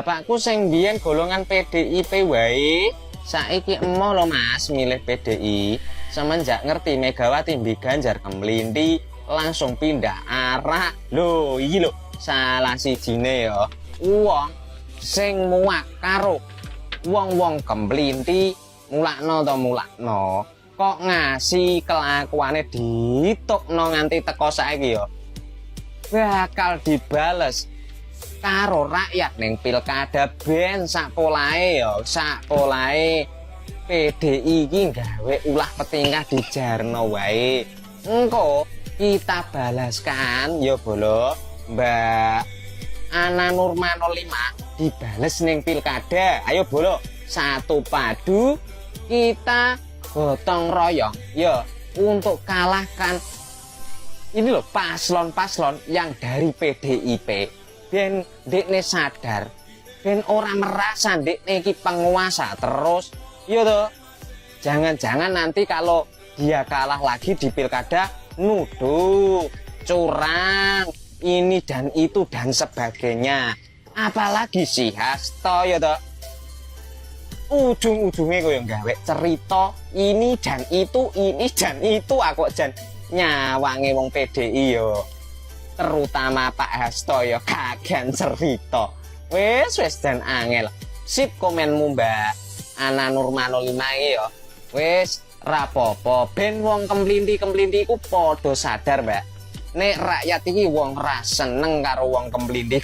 Bapakku sing biyen golongan PDIP wae, saiki emoh lo Mas milih PDI. Semenjak ngerti Megawati mbi Ganjar kemlinti, langsung pindah arah. Lho, iki lho, salah sijine ya. Wong sing muak karo wong-wong kemlinti, mulakno to mulakno. Kok ngasih kelakuane ditukno nganti teko saiki ya. Bakal dibales karo rakyat ning pilkada ben sak polahe ya, sak polahe PDI iki gawe ulah petingkah dijarno wae. Engko kita balaskan ya bolo Mbak Ana Nurmano 5 dibales ning pilkada. Ayo bolo, satu padu kita gotong royong ya untuk kalahkan ini loh paslon-paslon yang dari PDIP. Ben dekne sadar, ben orang merasa dekne iki penguasa terus. Iya toh. Jangan-jangan nanti kalau dia kalah lagi di pilkada nuduh curang ini dan itu dan sebagainya. Apalagi si Hasto ya toh. Ujung-ujungnya gue yang gawe cerita ini dan itu aku jan nyawange wong PDI yo. Terutama Pak Hasto ya kagan cerita. Wes dan angel. Sip komenmu Mbak Ana Nurmano 5 iki ya. Wes rapopo ben wong kemlinti iku padha sadar Mbak. Nek rakyat iki wong ra seneng karo wong kemlinti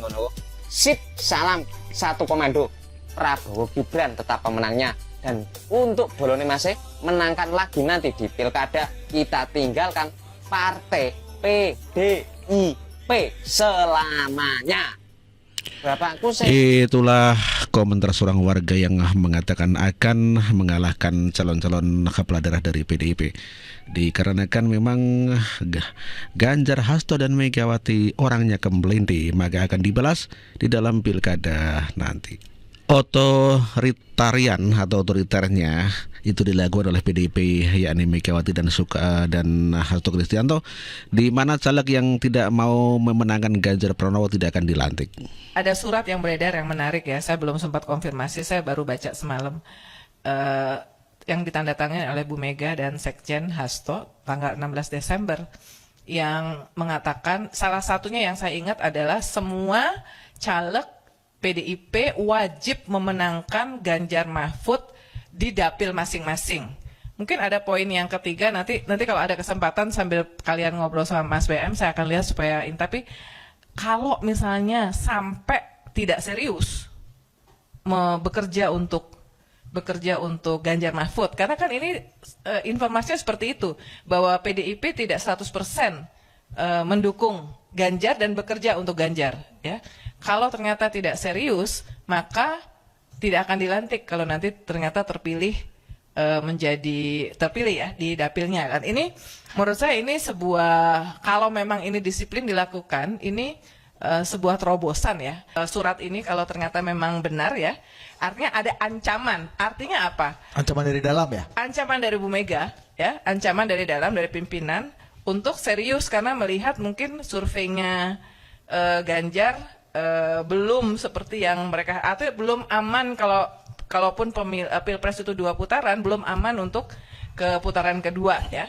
ngono. Sip, salam satu komando. Prabowo Gibran tetap pemenangnya. Dan untuk bolone Mas menangkan lagi nanti di pilkada, kita tinggalkan partai PDIP selamanya. Bapakku Itulah komentar seorang warga yang mengatakan akan mengalahkan calon-calon kepala daerah dari PDIP. Dikarenakan memang Ganjar, Hasto dan Megawati orangnya kemlinti, maka akan dibalas di dalam pilkada nanti. Otoritarian atau otoriternya itu dilakukan oleh PDIP, yakni Megawati dan Hasto Kristianto, di mana caleg yang tidak mau memenangkan Ganjar Pranowo tidak akan dilantik. Ada surat yang beredar yang menarik ya, saya belum sempat konfirmasi, saya baru baca semalam, yang ditandatangani oleh Bu Mega dan Sekjen Hasto tanggal 16 Desember, yang mengatakan salah satunya yang saya ingat adalah semua caleg PDIP wajib memenangkan Ganjar Mahfud di dapil masing-masing. Mungkin ada poin yang ketiga, nanti kalau ada kesempatan sambil kalian ngobrol sama Mas BM saya akan lihat supaya ini. Tapi kalau misalnya sampai tidak serius bekerja untuk Ganjar Mahfud, karena kan ini informasinya seperti itu, bahwa PDIP tidak 100% mendukung Ganjar dan bekerja untuk Ganjar, ya. Kalau ternyata tidak serius, maka tidak akan dilantik kalau nanti ternyata terpilih ya di dapilnya kan. Ini menurut saya ini sebuah, kalau memang ini disiplin dilakukan, ini sebuah terobosan ya. Surat ini kalau ternyata memang benar ya, artinya ada ancaman. Artinya apa? Ancaman dari dalam ya? Ancaman dari Bu Mega ya, ancaman dari dalam, dari pimpinan untuk serius, karena melihat mungkin surveinya Ganjar belum seperti yang mereka, atau belum aman kalaupun pilpres itu 2 putaran, belum aman untuk ke putaran kedua ya.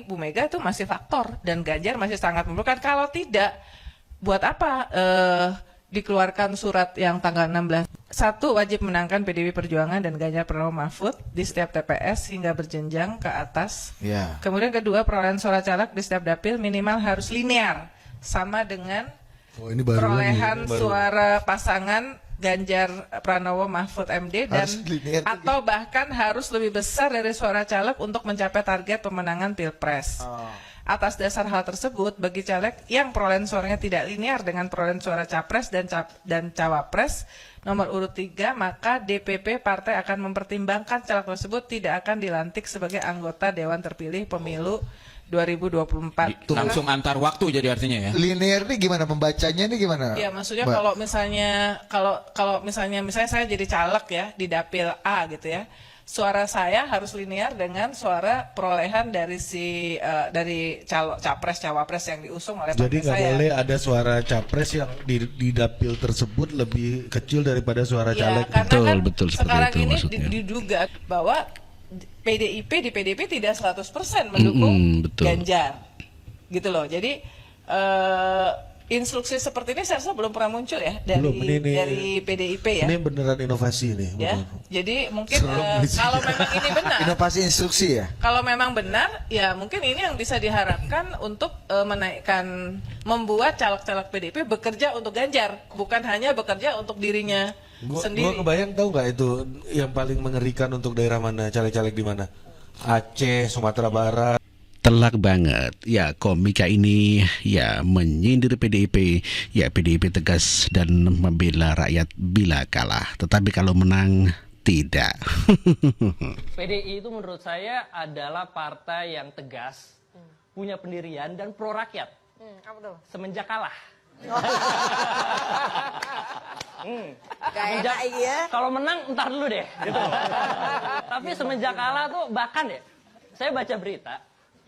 Bu Mega itu masih faktor dan Ganjar masih sangat memerlukan. Kalau tidak, buat apa dikeluarkan surat yang tanggal 16? Satu, wajib menangkan PDIP Perjuangan dan Ganjar Pranowo Mahfud di setiap TPS hingga berjenjang ke atas. Yeah. Kemudian kedua, perolehan suara caleg di setiap dapil minimal harus linear, sama dengan perolehan suara pasangan Ganjar Pranowo Mahfud MD, dan atau bahkan harus lebih besar dari suara caleg untuk mencapai target pemenangan Pilpres. Atas dasar hal tersebut, bagi caleg yang perolehan suaranya tidak linear dengan perolehan suara capres dan cawapres nomor urut 3, maka DPP partai akan mempertimbangkan caleg tersebut tidak akan dilantik sebagai anggota Dewan Terpilih Pemilu 2024. Langsung antar waktu jadi artinya ya. Linear nih gimana membacanya nih gimana? Ya maksudnya kalau misalnya saya jadi caleg ya di dapil A gitu ya. suara saya harus linear dengan suara perolehan dari dari capres cawapres yang diusung oleh Jadi partai nggak saya. boleh ada suara capres yang di dapil tersebut lebih kecil daripada suara Ya, caleg. karena Betul, kan betul, seperti sekarang itu ini maksudnya. diduga bahwa PDIP di PDIP tidak 100% mendukung betul. Ganjar, gitu loh. Jadi instruksi seperti ini saya rasa belum pernah muncul ya dari Belum, ini PDIP ya. Ini beneran inovasi nih. Ya, bener. jadi mungkin Serem sih. kalau memang ini benar, Inovasi instruksi ya. kalau memang benar, ya mungkin ini yang bisa diharapkan untuk menaikkan, membuat caleg-caleg PDIP bekerja untuk Ganjar, bukan hanya bekerja untuk dirinya Gua sendiri. kebayang, tahu nggak itu yang paling mengerikan untuk daerah mana, caleg-caleg di mana? Aceh, Sumatera Barat. Telak banget. Ya, komika ini ya menyindir PDIP. Ya, PDIP tegas dan membela rakyat bila kalah. Tetapi kalau menang, tidak. PDI itu menurut saya adalah partai yang tegas, punya pendirian dan pro rakyat. Apa tuh? Semenjak kalah. Gak enak ya. Kalau menang entar dulu deh. Gitu. Tapi semenjak kalah tuh bahkan ya, saya baca berita,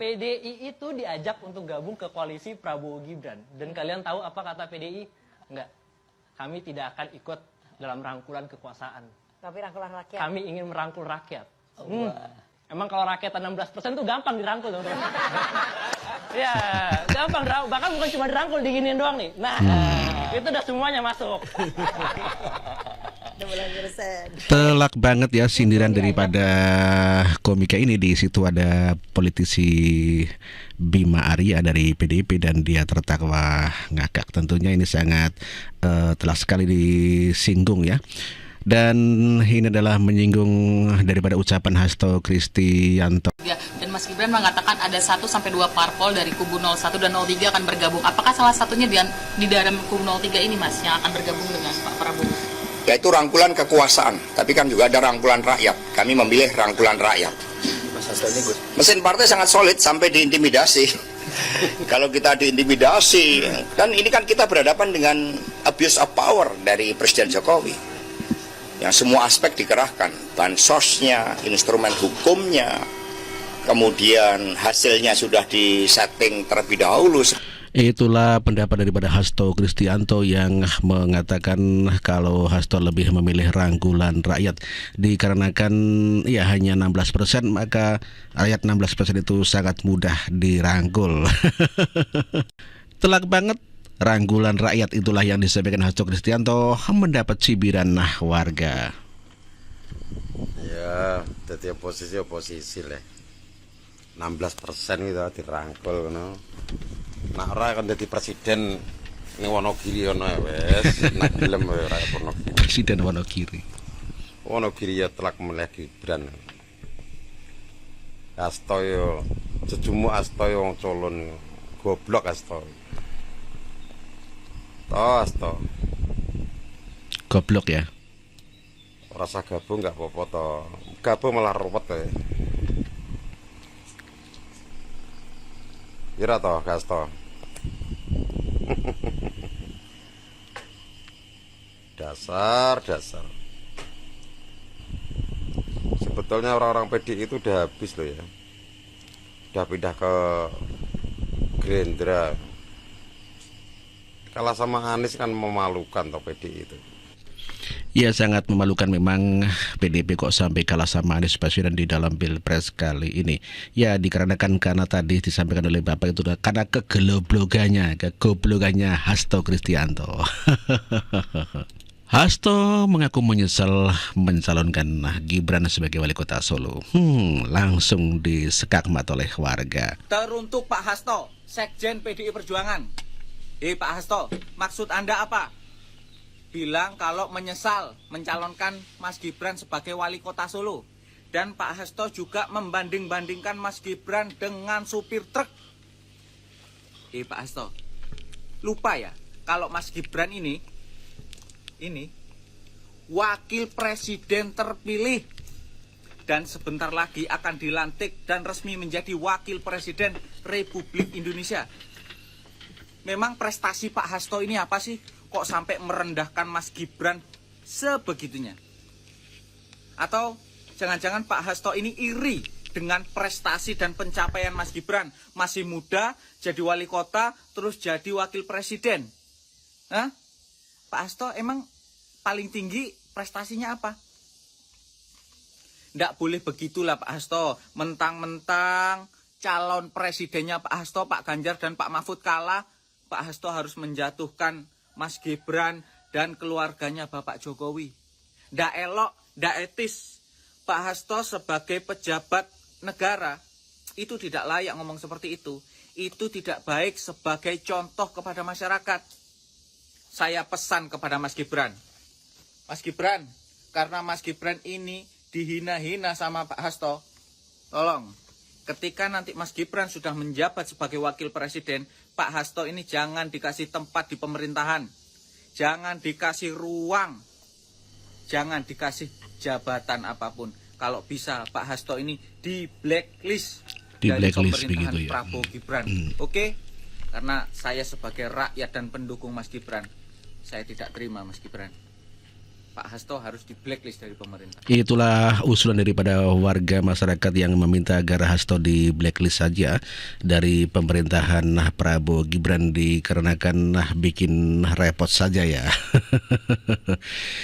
PDI itu diajak untuk gabung ke koalisi Prabowo Gibran. Dan kalian tahu apa kata PDI? Enggak, kami tidak akan ikut dalam rangkulan kekuasaan. Tapi rangkulan rakyat. Kami ingin merangkul rakyat. Emang kalau rakyat 16% tuh gampang dirangkul dong. Ya, gampang. Bahkan bukan cuma dirangkul, diginiin doang nih. Nah, itu udah semuanya masuk. 16%. Telak banget ya sindiran daripada komika ini. Di situ ada politisi Bima Arya dari PDIP dan dia tertawa ngakak. Tentunya ini sangat telah sekali disinggung ya. Dan ini adalah menyinggung daripada ucapan Hasto Kristianto. Dan Mas Gibran mengatakan ada 1-2 parpol dari kubu 01 dan 03 akan bergabung. Apakah salah satunya di dalam kubu 03 ini, Mas, yang akan bergabung dengan Pak Prabowo? Yaitu rangkulan kekuasaan, tapi kan juga ada rangkulan rakyat. Kami memilih rangkulan rakyat. Mesin partai sangat solid sampai diintimidasi. Kalau kita diintimidasi, kan ini kan kita berhadapan dengan abuse of power dari Presiden Jokowi. Yang semua aspek dikerahkan, bansosnya, instrumen hukumnya, kemudian hasilnya sudah disetting terlebih dahulu. Itulah pendapat daripada Hasto Kristianto yang mengatakan kalau Hasto lebih memilih rangkulan rakyat dikarenakan ya hanya 16%, maka rakyat 16% itu sangat mudah dirangkul. Telak banget. Rangkulan rakyat itulah yang disampaikan Hasto Kristianto mendapat cibiran warga. Ya, jadi oposisi lah. 16% gitu dirangkul ngono. Nak ora kan dadi presiden ning Wonogiri ono ya wis, nak gelem ora Wonogiri. Presiden Wonogiri. Wonogiri ya telak meleh Gibran. Hasto yo jejumu Hasto yo wong culun. Goblok Hasto. Hasto. Goblok ya. Rasa gabung nggak apa-apa toh. Gabung malah ruwet ya. Kira toh Hasto. Dasar. Sebetulnya orang-orang PDI itu udah habis loh ya. Udah pindah ke Gerindra. Kalah sama Anies kan memalukan toh PDI itu. Ya sangat memalukan memang PDIP kok sampai kalah sama Anies Baswedan di dalam Pilpres kali ini. Ya dikarenakan karena tadi disampaikan oleh Bapak itu karena kegoblogannya Hasto Kristianto. Hasto mengaku menyesal mencalonkan Gibran sebagai wali kota Solo. Langsung disekakmat oleh warga. Teruntuk Pak Hasto, Sekjen PDI Perjuangan. Pak Hasto, maksud Anda apa? Bilang kalau menyesal mencalonkan Mas Gibran sebagai wali kota Solo. Dan Pak Hasto juga membanding-bandingkan Mas Gibran dengan supir truk. Pak Hasto, lupa ya kalau Mas Gibran ini wakil presiden terpilih. Dan sebentar lagi akan dilantik dan resmi menjadi wakil presiden Republik Indonesia. Memang prestasi Pak Hasto ini apa sih? Kok sampai merendahkan Mas Gibran sebegitunya? Atau Jangan-jangan Pak Hasto ini iri dengan prestasi dan pencapaian Mas Gibran. Masih muda, jadi wali kota, terus jadi wakil presiden. Hah? Pak Hasto emang paling tinggi prestasinya apa? Nggak boleh begitulah Pak Hasto. Mentang-mentang calon presidennya Pak Hasto, Pak Ganjar dan Pak Mahfud kalah, Pak Hasto harus menjatuhkan Mas Gibran dan keluarganya Bapak Jokowi. Nggak elok, nggak etis. Pak Hasto sebagai pejabat negara itu tidak layak ngomong seperti itu. Itu tidak baik sebagai contoh kepada masyarakat. Saya pesan kepada Mas Gibran. Mas Gibran, karena Mas Gibran ini dihina-hina sama Pak Hasto, tolong, ketika nanti Mas Gibran sudah menjabat sebagai wakil presiden, Pak Hasto ini jangan dikasih tempat di pemerintahan, jangan dikasih ruang, jangan dikasih jabatan apapun. Kalau bisa Pak Hasto ini di blacklist dari pemerintahan begitu, ya. Prabowo Gibran. Oke? Karena saya sebagai rakyat dan pendukung Mas Gibran, saya tidak terima Mas Gibran. Pak Hasto harus di blacklist dari pemerintah. Itulah usulan daripada warga masyarakat yang meminta agar Hasto di blacklist saja dari pemerintahan Prabowo Gibran dikarenakan bikin repot saja ya.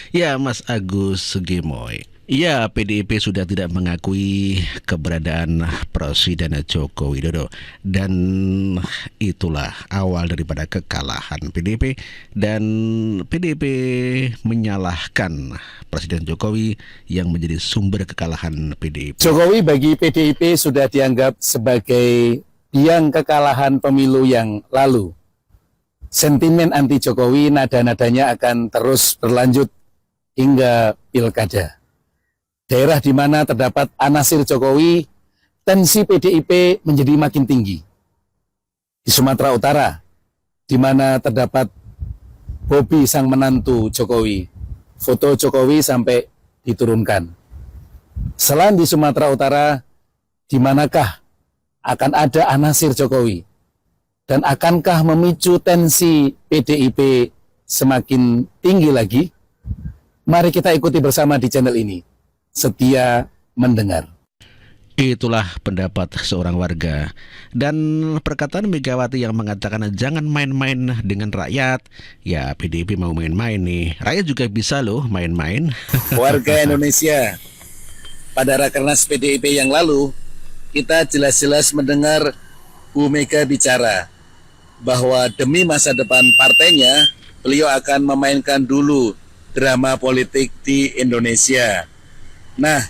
Ya, Mas Agus Gemoy. Ya, PDIP sudah tidak mengakui keberadaan Presiden Joko Widodo dan itulah awal daripada kekalahan PDIP, dan PDIP menyalahkan Presiden Jokowi yang menjadi sumber kekalahan PDIP. Jokowi bagi PDIP sudah dianggap sebagai biang kekalahan pemilu yang lalu. Sentimen anti Jokowi nada-nadanya akan terus berlanjut hingga pilkada. Daerah di mana terdapat anasir Jokowi, tensi PDIP menjadi makin tinggi. Di Sumatera Utara, di mana terdapat Bobi sang menantu Jokowi, foto Jokowi sampai diturunkan. Selain di Sumatera Utara, di manakah akan ada anasir Jokowi? Dan akankah memicu tensi PDIP semakin tinggi lagi? Mari kita ikuti bersama di channel ini. Setia mendengar. Itulah pendapat seorang warga. Dan perkataan Megawati yang mengatakan jangan main-main dengan rakyat. Ya, PDIP mau main-main nih. Rakyat juga bisa loh main-main. Warga Indonesia, pada Rakernas PDIP yang lalu, kita jelas-jelas mendengar Bu Mega bicara bahwa demi masa depan partainya, beliau akan memainkan dulu drama politik di Indonesia. Nah,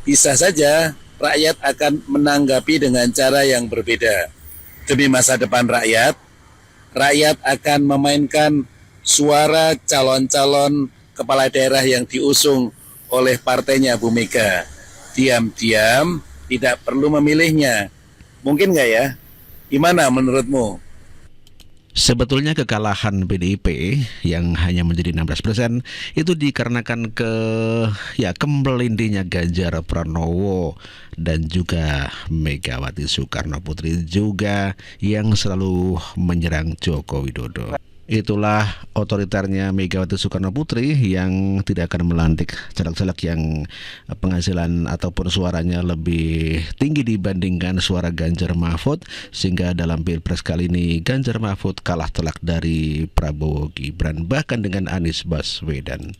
bisa saja rakyat akan menanggapi dengan cara yang berbeda. Demi masa depan rakyat, rakyat akan memainkan suara calon-calon kepala daerah yang diusung oleh partainya Bu Mega. Diam-diam, tidak perlu memilihnya. Mungkin nggak ya? Gimana menurutmu? Sebetulnya kekalahan PDIP yang hanya menjadi 16% itu dikarenakan kemelintinya Ganjar Pranowo dan juga Megawati Soekarno Putri juga yang selalu menyerang Joko Widodo. Itulah otoriternya Megawati Soekarno Putri yang tidak akan melantik caleg-caleg yang penghasilan ataupun suaranya lebih tinggi dibandingkan suara Ganjar Mahfud, sehingga dalam Pilpres kali ini Ganjar Mahfud kalah telak dari Prabowo Gibran bahkan dengan Anies Baswedan.